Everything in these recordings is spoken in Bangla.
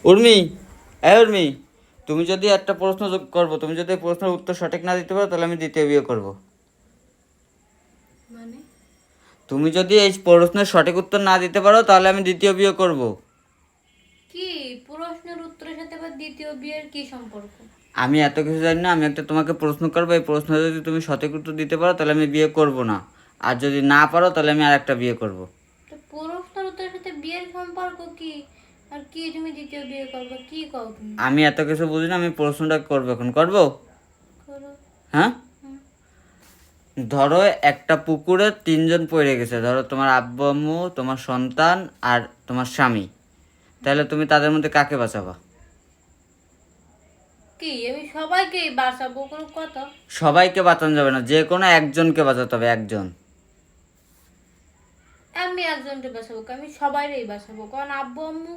উর্মি, উর্মি, তুমি যদি একটা প্রশ্ন করবো, তুমি যদি এই প্রশ্নের উত্তর সঠিক না দিতে পারো তাহলে আমি দ্বিতীয় বিয়ে করব। মানে তুমি যদি এই প্রশ্নের সঠিক উত্তর না দিতে পারো তাহলে আমি দ্বিতীয় বিয়ে করব। কি প্রশ্নের উত্তরের সাথে আবার দ্বিতীয় বিয়ের কি সম্পর্ক? আমি এত কিছু জানি না, আমি একটা তোমাকে প্রশ্ন করবো, এই প্রশ্ন যদি তুমি সঠিক উত্তর দিতে পারো তাহলে আমি বিয়ে করব না, আর যদি না পারো তাহলে আমি আর একটা বিয়ে করব। তো প্রশ্নের উত্তরের সাথে বিয়ের সম্পর্ক কি? আর কি তুমি দ্বিতীয় বিয়ে করবে? কি কও তুমি? আমি এত কিছু বুঝি না, আমি প্রশ্নটা করবো, এখন করবো। করো। হ্যাঁ, হুম। ধরো একটা পুকুরে তিনজন পড়ে গেছে, ধরো তোমার আব্বু আম্মু, তোমার সন্তান আর তোমার স্বামী, তাহলে তুমি তাদের মধ্যে কাকে বাঁচাবা? কি আমি সবাইকে বাঁচাবো কোনো কথা? সবাইকে বাঁচানো যাবে না, যে কোনো একজনকে বাঁচাতে হবে, একজন। আমি একজনকে বাঁচাবো আমি সবাইকেই বাঁচাবো, কারণ আব্বু আম্মু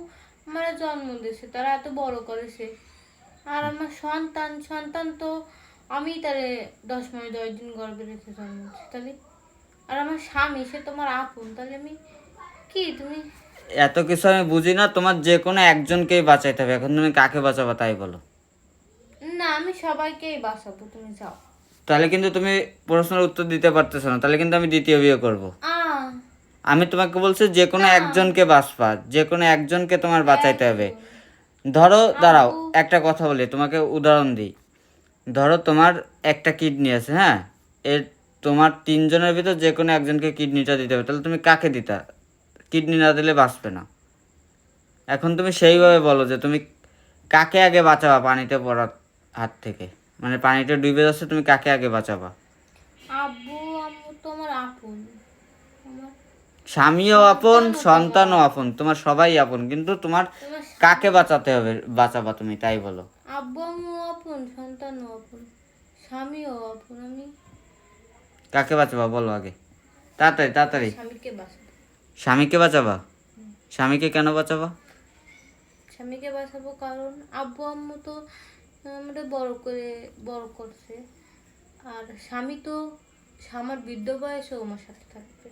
আমার জন্ম দিয়েছে, তারা এত বড় করেছে। আর আমার সন্তান সন্তান তো আমি তারে 10 মাস 10 দিন গর্ভে রেখে জন্ম দিয়েছি, তাহলে আর আমার স্বামী সে তোমার আপন, তাহলে আমি কি তুমি? এত কিছু আমি বুঝি না, তোমার যে কোনো একজনকেই বাঁচাইতে হবে, এখন তুমি কাকে বাঁচাবা তাই বলো। না আমি সবাইকেই বাঁচাবো, তুমি যাও। তাহলে কিন্তু তুমি প্রশ্নের উত্তর দিতে পারতেছো না, তাহলে কিন্তু আমি দ্বিতীয় বিয়ে করব। আ আমি তোমাকে বলছি যে কোনো না একজনকে বাঁচবা, যে কোনো একজনকে তোমার বাঁচাইতে হবে। একজন ধরো দাঁড়াও, আব্বু। একটা কথা বলি, তোমাকে উদাহরণ দিই। ধরো তোমার একটা কিডনি আছে, হ্যাঁ, এর তোমার তিনজনের ভিতর যে কোনো একজনকে কিডনিটা দিতে হবে, তাহলে তুমি কাকে দিতা? কিডনি না দিলে বাঁচবে না। এখন তুমি সেইভাবে বলো যে তুমি কাকে আগে বাঁচাবা পানিতে পড়ার হাত থেকে, মানে পানিতে ডুবে যাচ্ছে, তুমি কাকে আগে বাঁচাবা? আব্বু আম্মু তো আমার আপন, আমার স্বামীও আপন, সন্তানও তো আমার সন্তানও আপন। আপন, তোমার সবাই আপন, কিন্তু তোমার তোমার কাকে বাঁচাতে হবে, বাঁচাবা তুমি তাই বলো। আব্বু আম্মু আপন, সন্তানও আপন, স্বামীও আপন, আমি কাকে বাঁচাবা বলো আগে, তাড়াতাড়ি তাড়াতাড়ি। স্বামীকে বাঁচাবো। স্বামীকে বাঁচাবা? স্বামীকে কেন বাঁচাবা? স্বামীকে বাঁচাবো কারণ আব্বু আম্মু তো আমাদের বড় করে বড় করছে। আর স্বামী তো আমার বৃদ্ধ বয়সেও আমার সাথে থাকবে।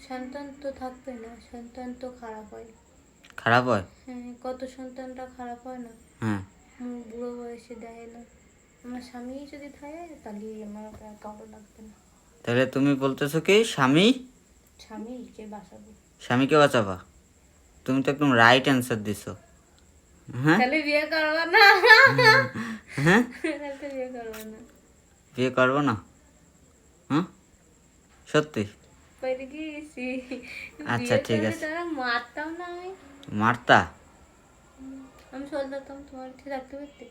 সন্তান তো থাকবে না, সন্তান তো খারাপ হয়। খারাপ হয়? হ্যাঁ, কত সন্তানটা খারাপ হয় না, হ্যাঁ। বুড়ো বয়সে দেয় না। আমার স্বামী যদি থাকে তাহলে আমার আর কাউকে লাগবে না। তাহলে তুমি বলতেছো কি স্বামী, স্বামীকে বাঁচাবো। স্বামীকে বাঁচাবা? তুমি তো একদম রাইট অ্যান্সার দিছো। হ্যাঁ। তাহলে বিয়ে করবো না। হ্যাঁ, তাহলে বিয়ে করবো না। বিয়ে করবো না? হ্যাঁ, সত্যি? কইতে গিয়েছি আচ্ছা বিয়ে ঠিক করলে আছে। তারা মারতাম না আমি। মারতা? আমি চলে যেতাম তোমার ঠিক রাখতে পারতে।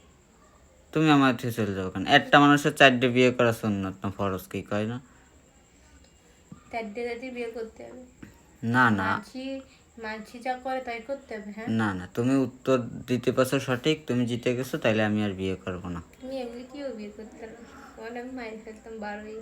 তুমি আমার থেকে চলে যাবো কেন? একটা মানুষের 4টে বিয়ে করা সুন্নত না ফরজ, কি কয় না? তার দিয়ে বিয়ে করতে হবে। না না মাঝি মাঝি যা করে তাই করতে হবে। হ্যাঁ, না না, তুমি উত্তর দিতে পারছো সঠিক, তুমি জিতে গেছো, তাইলে আমি আর বিয়ে করবো না। তুমি এমনি কেউ বিয়ে করতে পারো, তোমার আমি মায়ের ফেলতাম বারোই।